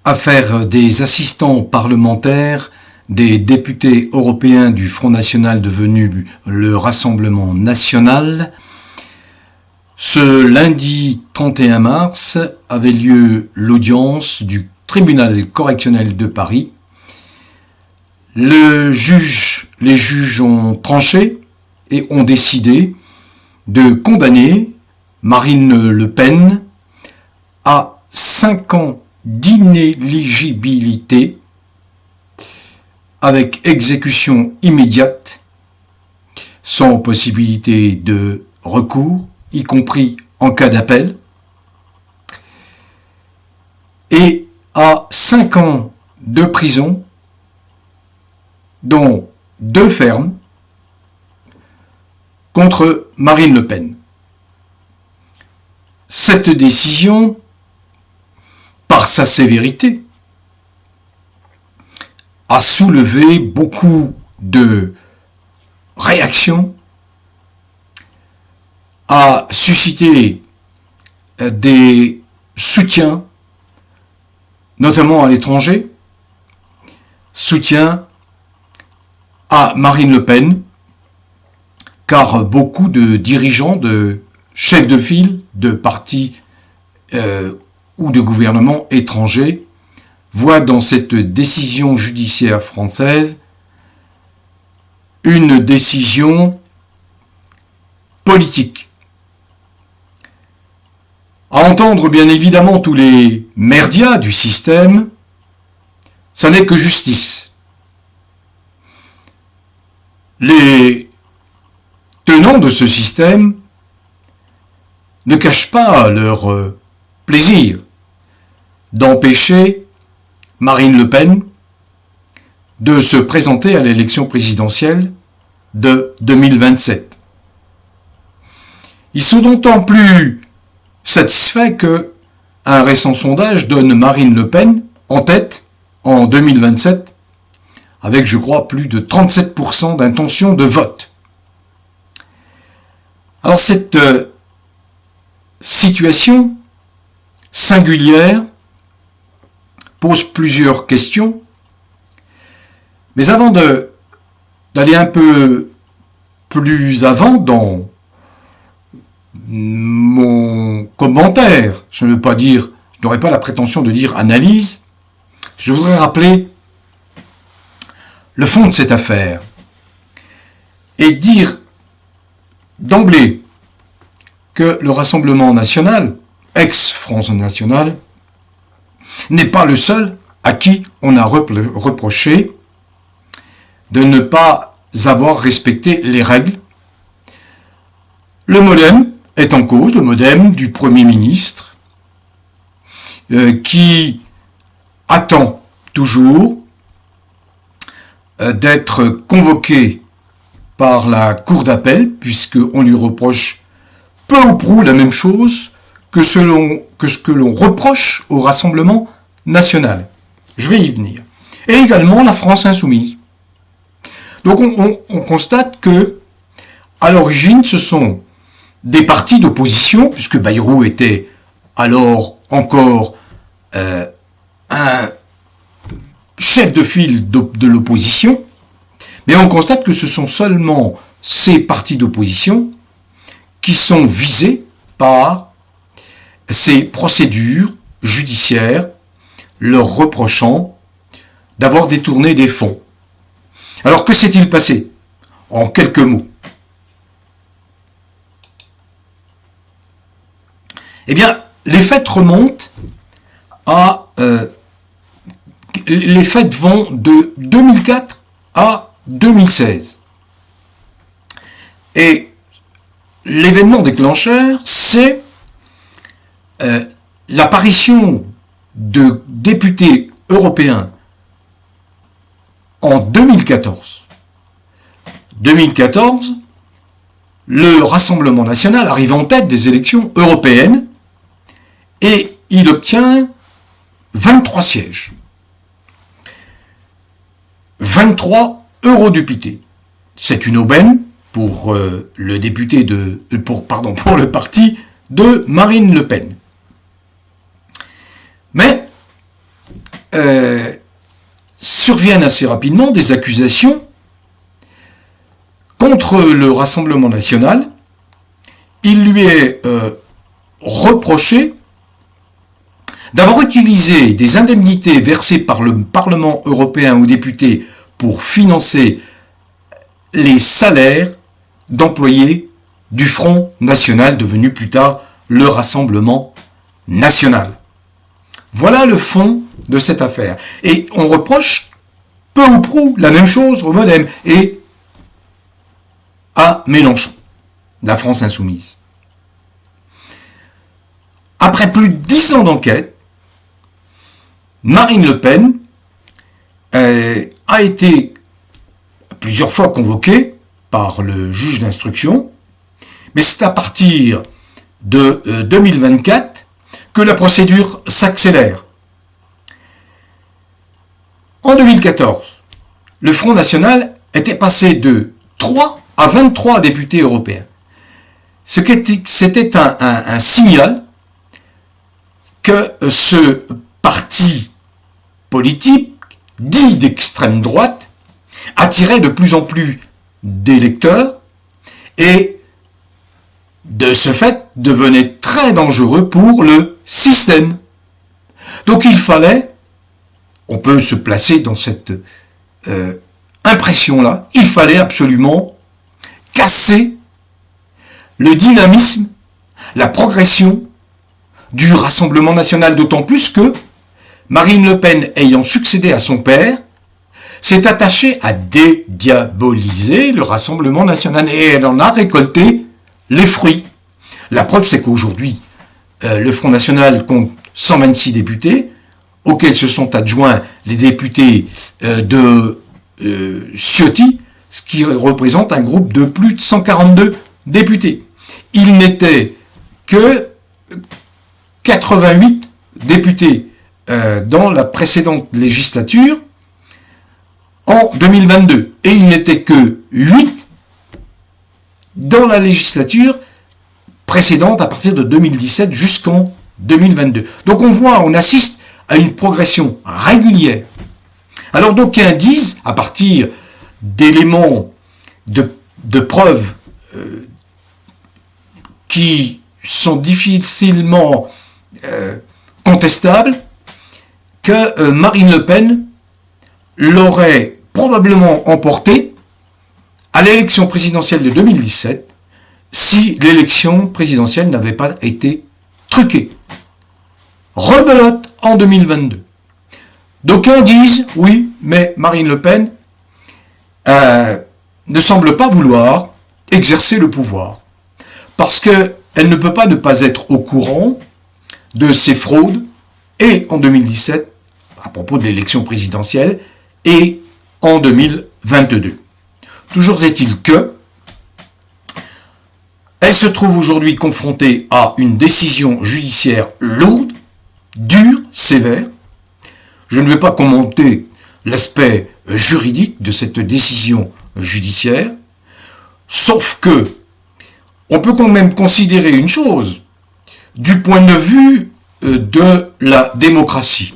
Affaire des assistants parlementaires des députés européens du Front National devenu le Rassemblement National. Ce lundi 31 mars avait lieu l'audience du tribunal correctionnel de Paris. Les juges ont tranché et ont décidé de condamner Marine Le Pen à 5 ans d'inéligibilité avec exécution immédiate, sans possibilité de recours, y compris en cas d'appel, et à 5 ans de prison, dont 2 fermes, contre Marine Le Pen. Cette décision, par sa sévérité, a soulevé beaucoup de réactions, a suscité des soutiens, notamment à l'étranger, soutien à Marine Le Pen, car beaucoup de dirigeants, de chefs de file, de partis ou de gouvernements étrangers voient dans cette décision judiciaire française une décision politique. À entendre bien évidemment tous les merdias du système, ça n'est que justice. Les tenants de ce système ne cachent pas leur plaisir d'empêcher Marine Le Pen de se présenter à l'élection présidentielle de 2027. Ils sont d'autant plus satisfaits que un récent sondage donne Marine Le Pen en tête en 2027 avec, je crois, plus de 37% d'intention de vote. Alors cette situation singulière pose plusieurs questions, mais avant d'aller un peu plus avant dans mon commentaire, je n'aurais pas la prétention de dire analyse, je voudrais rappeler le fond de cette affaire et dire d'emblée que le Rassemblement National, ex-Front National, n'est pas le seul à qui on a reproché de ne pas avoir respecté les règles. Le MoDem est en cause, le MoDem du Premier ministre, qui attend toujours d'être convoqué par la Cour d'appel, puisqu'on lui reproche peu ou prou la même chose que ce que l'on reproche au Rassemblement National. Je vais y venir. Et également la France Insoumise. Donc on constate que, à l'origine, ce sont des partis d'opposition, puisque Bayrou était alors encore un chef de file de l'opposition, mais on constate que ce sont seulement ces partis d'opposition qui sont visés par ces procédures judiciaires leur reprochant d'avoir détourné des fonds. Alors que s'est-il passé? En quelques mots. Eh bien, les faits remontent à... les faits vont de 2004 à 2016. Et l'événement déclencheur, c'est l'apparition de députés européens en 2014. 2014, le Rassemblement National arrive en tête des élections européennes et il obtient 23 sièges. 23 eurodéputés. C'est une aubaine pour le parti de Marine Le Pen. Mais surviennent assez rapidement des accusations contre le Rassemblement national. Il lui est reproché d'avoir utilisé des indemnités versées par le Parlement européen aux députés pour financer les salaires d'employés du Front National, devenu plus tard le Rassemblement National. Voilà le fond de cette affaire. Et on reproche peu ou prou la même chose au MoDem et à Mélenchon, la France Insoumise. Après plus de 10 ans d'enquête, Marine Le Pen a été plusieurs fois convoquée par le juge d'instruction, mais c'est à partir de 2024 que la procédure s'accélère. En 2014, le Front National était passé de 3 à 23 députés européens. C'était un signal que ce parti politique, dit d'extrême droite, attirait de plus en plus d'électeurs et de ce fait devenait très dangereux pour le système. Donc il fallait, on peut se placer dans cette impression-là, il fallait absolument casser le dynamisme, la progression du Rassemblement national, d'autant plus que Marine Le Pen, ayant succédé à son père, s'est attachée à dédiaboliser le Rassemblement national et elle en a récolté les fruits. La preuve, c'est qu'aujourd'hui, le Front National compte 126 députés, auxquels se sont adjoints les députés de Ciotti, ce qui représente un groupe de plus de 142 députés. Il n'était que 88 députés dans la précédente législature en 2022. Et il n'était que 8 dans la législature précédente à partir de 2017 jusqu'en 2022. Donc on assiste à une progression régulière. Alors d'aucuns disent, à partir d'éléments de preuves qui sont difficilement contestables, que Marine Le Pen l'aurait probablement emporté à l'élection présidentielle de 2017 si l'élection présidentielle n'avait pas été truquée. Rebelote en 2022. D'aucuns disent, oui, mais Marine Le Pen ne semble pas vouloir exercer le pouvoir, parce qu'elle ne peut pas ne pas être au courant de ces fraudes, et en 2017, à propos de l'élection présidentielle, et en 2022. Toujours est-il que elle se trouve aujourd'hui confrontée à une décision judiciaire lourde, dure, sévère. Je ne vais pas commenter l'aspect juridique de cette décision judiciaire, sauf que on peut quand même considérer une chose du point de vue de la démocratie.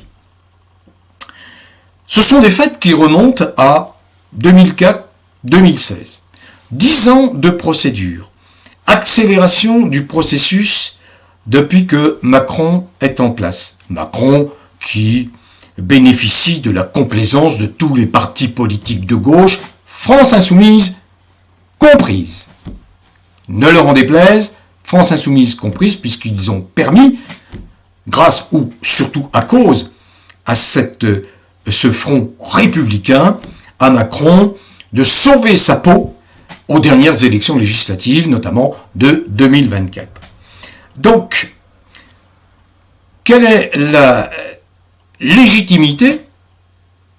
Ce sont des faits qui remontent à 2004-2016. 10 ans de procédure. Accélération du processus depuis que Macron est en place. Macron qui bénéficie de la complaisance de tous les partis politiques de gauche, France Insoumise comprise. Ne leur en déplaise, France Insoumise comprise, puisqu'ils ont permis, grâce ou surtout à cause à ce front républicain, à Macron, de sauver sa peau aux dernières élections législatives, notamment de 2024. Donc, quelle est la légitimité?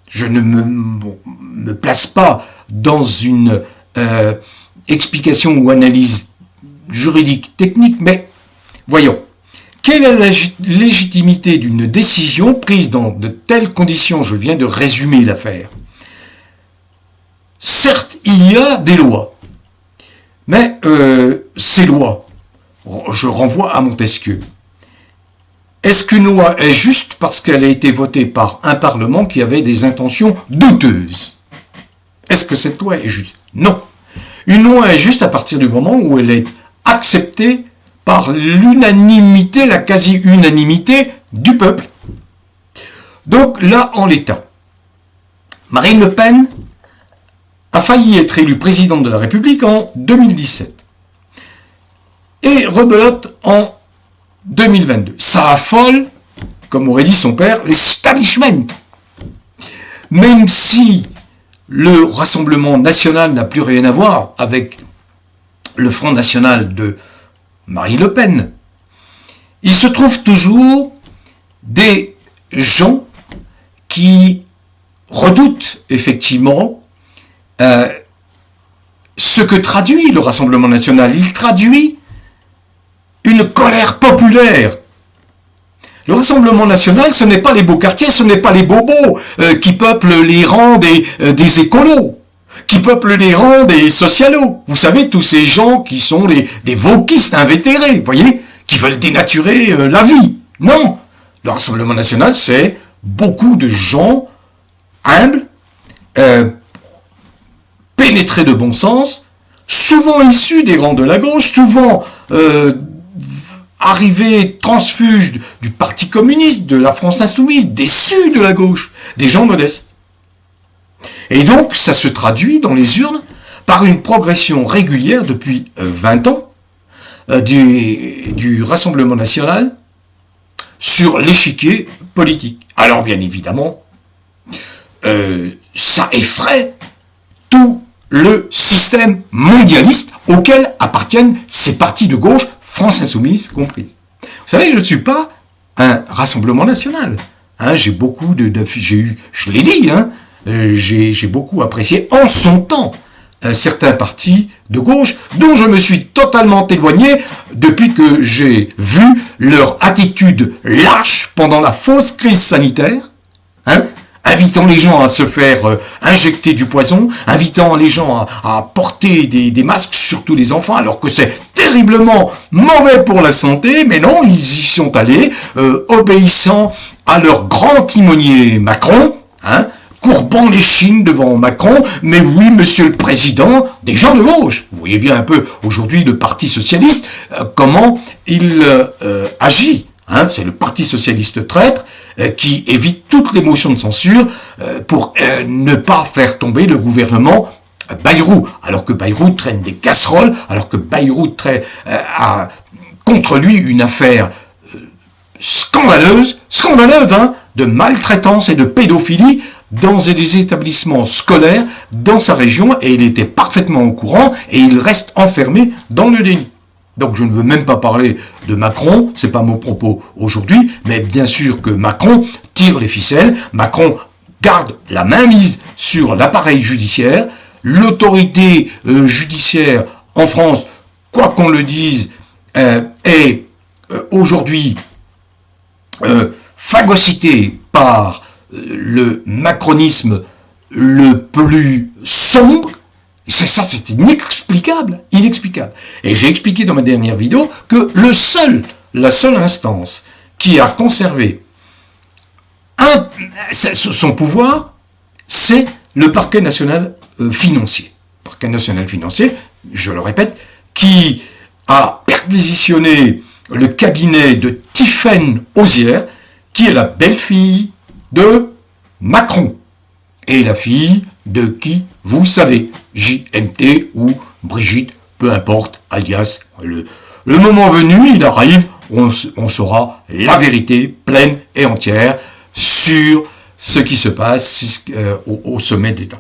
Je ne me place pas dans une explication ou analyse juridique technique, mais voyons. Quelle est la légitimité d'une décision prise dans de telles conditions? Je viens de résumer l'affaire. Certes, il y a des lois, mais ces lois, je renvoie à Montesquieu, Est-ce qu'une loi est juste parce qu'elle a été votée par un Parlement qui avait des intentions douteuses? Est-ce que cette loi est juste? Non. Une loi est juste à partir du moment où elle est acceptée par l'unanimité, la quasi-unanimité du peuple. Donc là, en l'état, Marine Le Pen a failli être élue présidente de la République en 2017 et rebelote en 2022. Ça affole, comme aurait dit son père, l'establishment. Même si le Rassemblement national n'a plus rien à voir avec le Front national de Marine Le Pen, il se trouve toujours des gens qui redoutent effectivement ce que traduit le Rassemblement national. Il traduit une colère populaire. Le Rassemblement national, ce n'est pas les beaux quartiers, ce n'est pas les bobos qui peuplent les rangs des écolos, qui peuplent les rangs des socialos. Vous savez, tous ces gens qui sont des wokistes invétérés, vous voyez, qui veulent dénaturer la vie. Non, le Rassemblement national, c'est beaucoup de gens humbles, pénétrés de bon sens, souvent issus des rangs de la gauche, souvent arrivés transfuges du Parti communiste, de la France insoumise, déçus de la gauche, des gens modestes. Et donc, ça se traduit dans les urnes par une progression régulière depuis 20 ans du Rassemblement national sur l'échiquier politique. Alors, bien évidemment, ça effraie tout le système mondialiste auquel appartiennent ces partis de gauche, France insoumise comprise. Vous savez, je ne suis pas un Rassemblement national. Hein, j'ai beaucoup je l'ai dit, hein, j'ai beaucoup apprécié en son temps certains partis de gauche dont je me suis totalement éloigné depuis que j'ai vu leur attitude lâche pendant la fausse crise sanitaire, hein, invitant les gens à se faire injecter du poison, invitant les gens à porter des masques, surtout les enfants, alors que c'est terriblement mauvais pour la santé, mais non, ils y sont allés, obéissant à leur grand timonier Macron, hein, courbant les chines devant Macron, mais oui, monsieur le président, des gens de gauche. Vous voyez bien un peu aujourd'hui le Parti socialiste, comment il agit. Hein, c'est le Parti socialiste traître qui évite toute les motions de censure pour ne pas faire tomber le gouvernement Bayrou, alors que Bayrou traîne des casseroles, alors que Bayrou a contre lui une affaire scandaleuse, hein, de maltraitance et de pédophilie dans des établissements scolaires dans sa région, et il était parfaitement au courant, et il reste enfermé dans le déni. Donc je ne veux même pas parler de Macron, c'est pas mon propos aujourd'hui, mais bien sûr que Macron tire les ficelles, Macron garde la mainmise sur l'appareil judiciaire, l'autorité judiciaire en France, quoi qu'on le dise, est aujourd'hui phagocytée par le macronisme le plus sombre. C'est inexplicable. Et j'ai expliqué dans ma dernière vidéo que la seule instance qui a conservé son pouvoir, c'est le parquet national financier. Parquet national financier, je le répète, qui a perquisitionné le cabinet de Tiffaine Osière, qui est la belle-fille de Macron, et la fille de qui, vous savez, JMT ou Brigitte, peu importe, alias, le moment venu, il arrive, on saura la vérité pleine et entière sur ce qui se passe au sommet de l'État.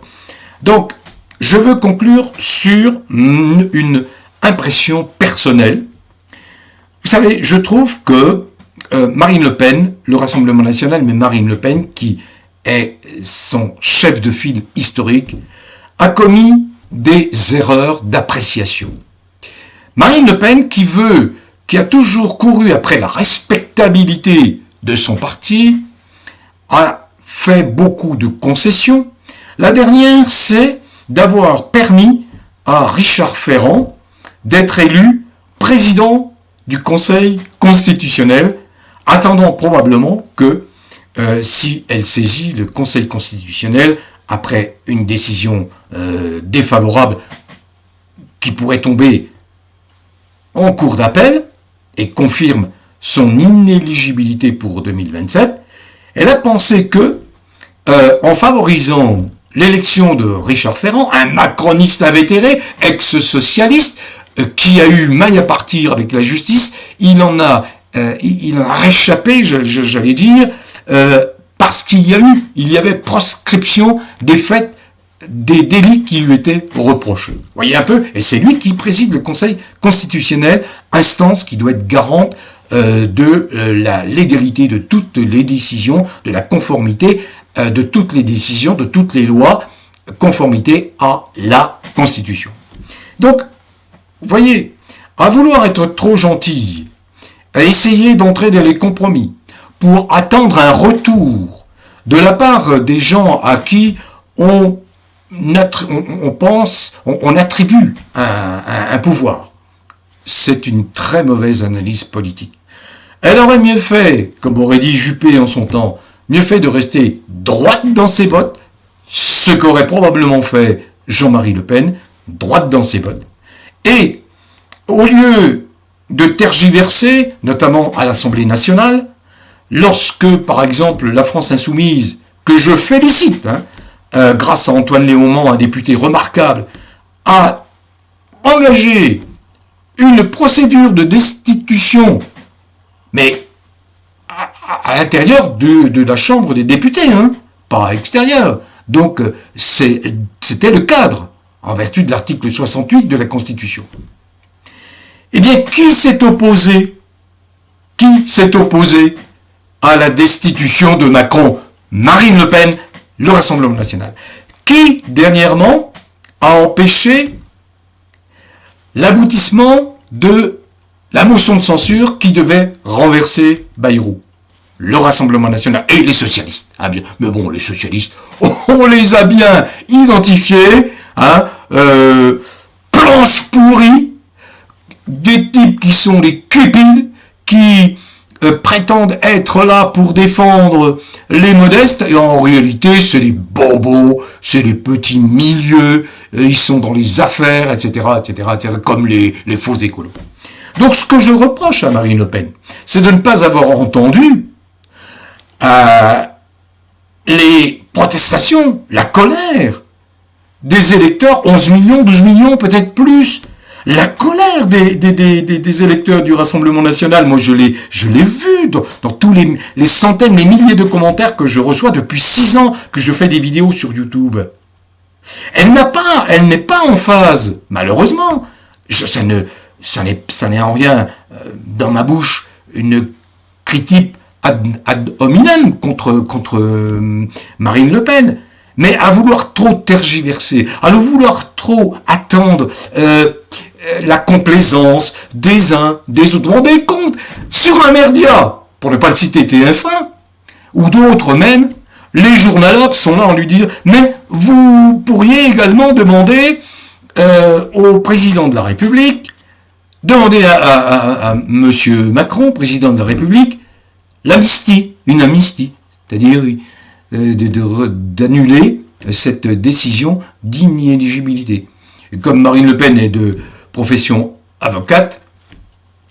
Donc, je veux conclure sur une impression personnelle. Vous savez, je trouve que Marine Le Pen, le Rassemblement national, mais Marine Le Pen, qui est son chef de file historique, a commis des erreurs d'appréciation. Marine Le Pen, qui a toujours couru après la respectabilité de son parti, a fait beaucoup de concessions. La dernière, c'est d'avoir permis à Richard Ferrand d'être élu président du Conseil constitutionnel, attendant probablement que si elle saisit le Conseil constitutionnel après une décision défavorable qui pourrait tomber en cour d'appel et confirme son inéligibilité pour 2027, elle a pensé que, en favorisant l'élection de Richard Ferrand, un macroniste invétéré, ex-socialiste, qui a eu maille à partir avec la justice, il en a réchappé, j'allais dire, parce qu'il y avait proscription des faits, des délits qui lui étaient reprochés. Vous voyez un peu, et c'est lui qui préside le Conseil constitutionnel, instance qui doit être garante de la légalité de toutes les décisions, de la conformité de toutes les décisions, de toutes les lois, conformité à la Constitution. Donc, vous voyez, à vouloir être trop gentil, à essayer d'entrer dans les compromis, pour attendre un retour de la part des gens à qui on attribue un pouvoir. C'est une très mauvaise analyse politique. Elle aurait mieux fait, comme aurait dit Juppé en son temps, mieux fait de rester droite dans ses bottes, ce qu'aurait probablement fait Jean-Marie Le Pen, droite dans ses bottes. Et, au lieu de tergiverser, notamment à l'Assemblée nationale, lorsque, par exemple, la France insoumise, que je félicite, grâce à Antoine Léaumont, un député remarquable, a engagé une procédure de destitution, mais à l'intérieur de la Chambre des députés, pas à l'extérieur. Donc, c'était le cadre, en vertu de l'article 68 de la Constitution. Eh bien, qui s'est opposé à la destitution de Macron? Marine Le Pen, le Rassemblement national. Qui, dernièrement, a empêché l'aboutissement de la motion de censure qui devait renverser Bayrou? Le Rassemblement national et les socialistes. Ah bien, mais bon, les socialistes, on les a bien identifiés, planches pourries, des types qui sont des cupides, qui prétendent être là pour défendre les modestes, et en réalité, c'est des bobos, c'est des petits milieux, ils sont dans les affaires, etc., comme les faux écolos. Donc, ce que je reproche à Marine Le Pen, c'est de ne pas avoir entendu les protestations, la colère des électeurs, 11 millions, 12 millions, peut-être plus, la colère des électeurs du Rassemblement national. Moi, je l'ai vu dans tous les centaines, les milliers de commentaires que je reçois depuis 6 ans que je fais des vidéos sur YouTube. Elle n'est pas en phase, malheureusement. Ça n'est en rien, dans ma bouche, une critique ad hominem contre Marine Le Pen. Mais à vouloir trop tergiverser, à vouloir trop attendre la complaisance des uns, des autres. Vous vous rendez compte? Sur un merdia, pour ne pas le citer TF1, ou d'autres même, les journalopes sont là en lui disant « Mais vous pourriez également demander au président de la République, demander à M. Macron, président de la République, l'amnistie, une amnistie, c'est-à-dire d'annuler cette décision d'inéligibilité. » Et comme Marine Le Pen est de profession avocate,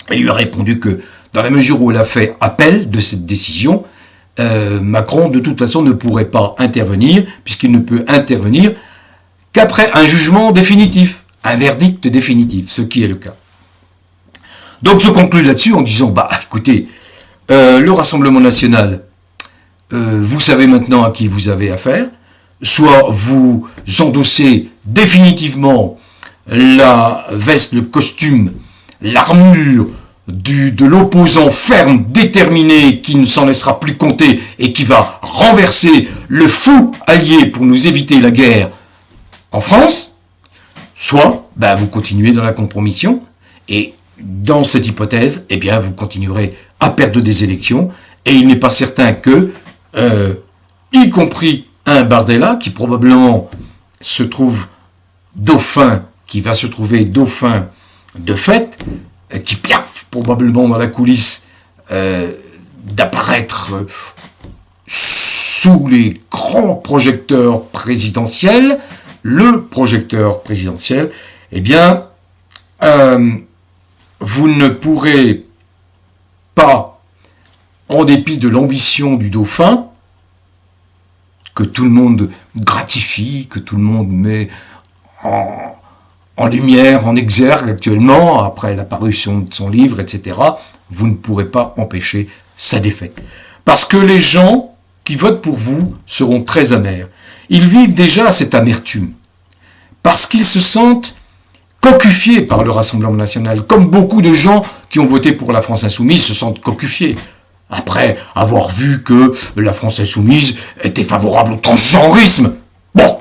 elle lui a répondu que dans la mesure où elle a fait appel de cette décision, Macron de toute façon ne pourrait pas intervenir, puisqu'il ne peut intervenir qu'après un jugement définitif, un verdict définitif, ce qui est le cas. Donc je conclus là-dessus en disant, écoutez, le Rassemblement national, vous savez maintenant à qui vous avez affaire, soit vous endossez définitivement la veste, le costume, l'armure de l'opposant ferme, déterminé, qui ne s'en laissera plus compter et qui va renverser le fou allié pour nous éviter la guerre en France, soit vous continuez dans la compromission et dans cette hypothèse, vous continuerez à perdre des élections et il n'est pas certain que, y compris un Bardella qui probablement se trouve dauphin, qui va se trouver dauphin de fait, qui piaffe probablement dans la coulisse d'apparaître sous les grands projecteurs présidentiels, le projecteur présidentiel, eh bien, vous ne pourrez pas, en dépit de l'ambition du dauphin, que tout le monde gratifie, que tout le monde met en lumière, en exergue actuellement, après la parution de son livre, etc., vous ne pourrez pas empêcher sa défaite. Parce que les gens qui votent pour vous seront très amers. Ils vivent déjà cette amertume. Parce qu'ils se sentent cocufiés par le Rassemblement national, comme beaucoup de gens qui ont voté pour la France insoumise se sentent cocufiés. Après avoir vu que la France insoumise était favorable au transgenrisme. Bon,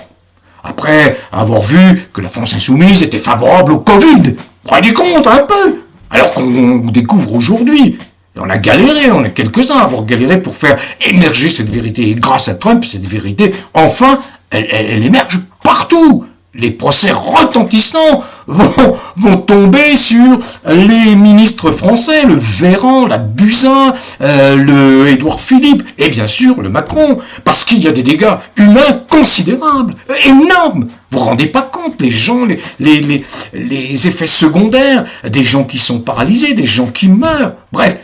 après avoir vu que la France insoumise était favorable au Covid. Vous vous rendez compte un peu? Alors qu'on découvre aujourd'hui, et on a galéré, on est quelques-uns à avoir galéré pour faire émerger cette vérité. Et grâce à Trump, cette vérité, enfin, elle émerge partout. Les procès retentissants vont tomber sur les ministres français, le Véran, la Buzyn, le Édouard Philippe, et bien sûr le Macron, parce qu'il y a des dégâts humains considérables, énormes. Vous vous rendez pas compte, les gens, les effets secondaires, des gens qui sont paralysés, des gens qui meurent, bref,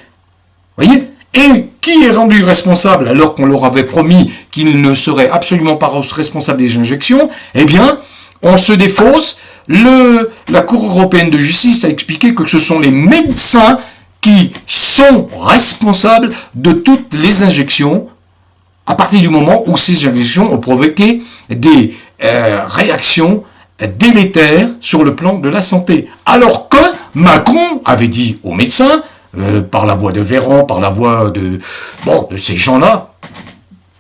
voyez. Et qui est rendu responsable alors qu'on leur avait promis qu'il ne serait absolument pas responsable des injections? Eh bien, on se défausse. La Cour européenne de justice a expliqué que ce sont les médecins qui sont responsables de toutes les injections à partir du moment où ces injections ont provoqué des réactions délétères sur le plan de la santé. Alors que Macron avait dit aux médecins, par la voix de Véran, par la voix de ces gens-là,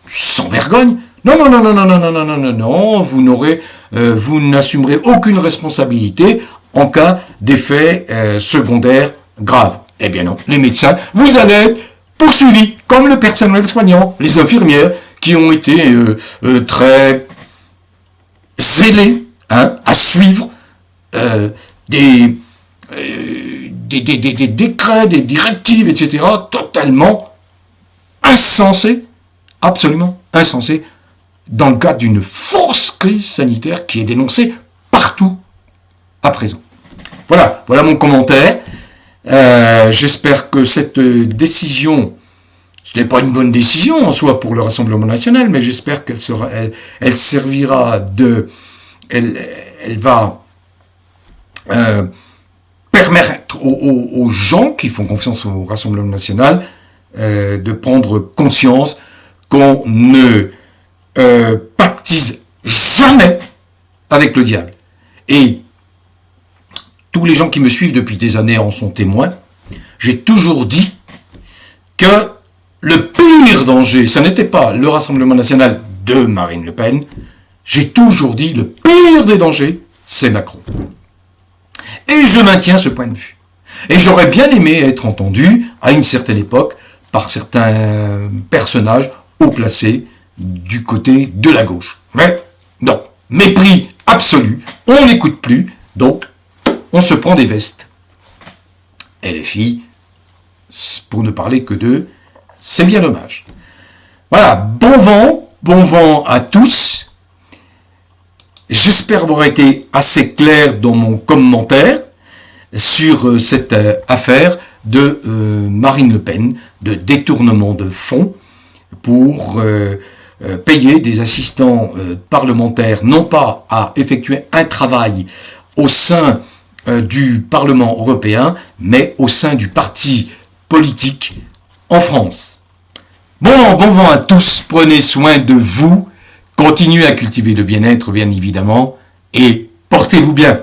sans vergogne, non, vous n'assumerez aucune responsabilité en cas d'effet secondaire grave. Eh bien non, les médecins, vous allez être poursuivis, comme le personnel soignant, les infirmières, qui ont été très zélés à suivre des décrets, des directives, etc., totalement insensés, absolument insensés, dans le cadre d'une fausse crise sanitaire qui est dénoncée partout à présent. Voilà mon commentaire. J'espère que cette décision, ce n'est pas une bonne décision en soi pour le Rassemblement national, mais j'espère qu'elle elle servira elle va permettre aux gens qui font confiance au Rassemblement national de prendre conscience qu'on ne pactise jamais avec le diable. Et tous les gens qui me suivent depuis des années en sont témoins. J'ai toujours dit que le pire danger, ça n'était pas le Rassemblement national de Marine Le Pen. J'ai toujours dit le pire des dangers, c'est Macron. Et je maintiens ce point de vue. Et j'aurais bien aimé être entendu à une certaine époque par certains personnages haut placés du côté de la gauche. Mais non, mépris absolu, on n'écoute plus, donc on se prend des vestes. Et les filles, pour ne parler que d'eux, c'est bien dommage. Voilà, bon vent à tous. J'espère avoir été assez clair dans mon commentaire sur cette affaire de Marine Le Pen, de détournement de fonds pour payer des assistants parlementaires, non pas à effectuer un travail au sein du Parlement européen, mais au sein du parti politique en France. Bon vent à tous, prenez soin de vous, continuez à cultiver le bien-être, bien évidemment, et portez-vous bien.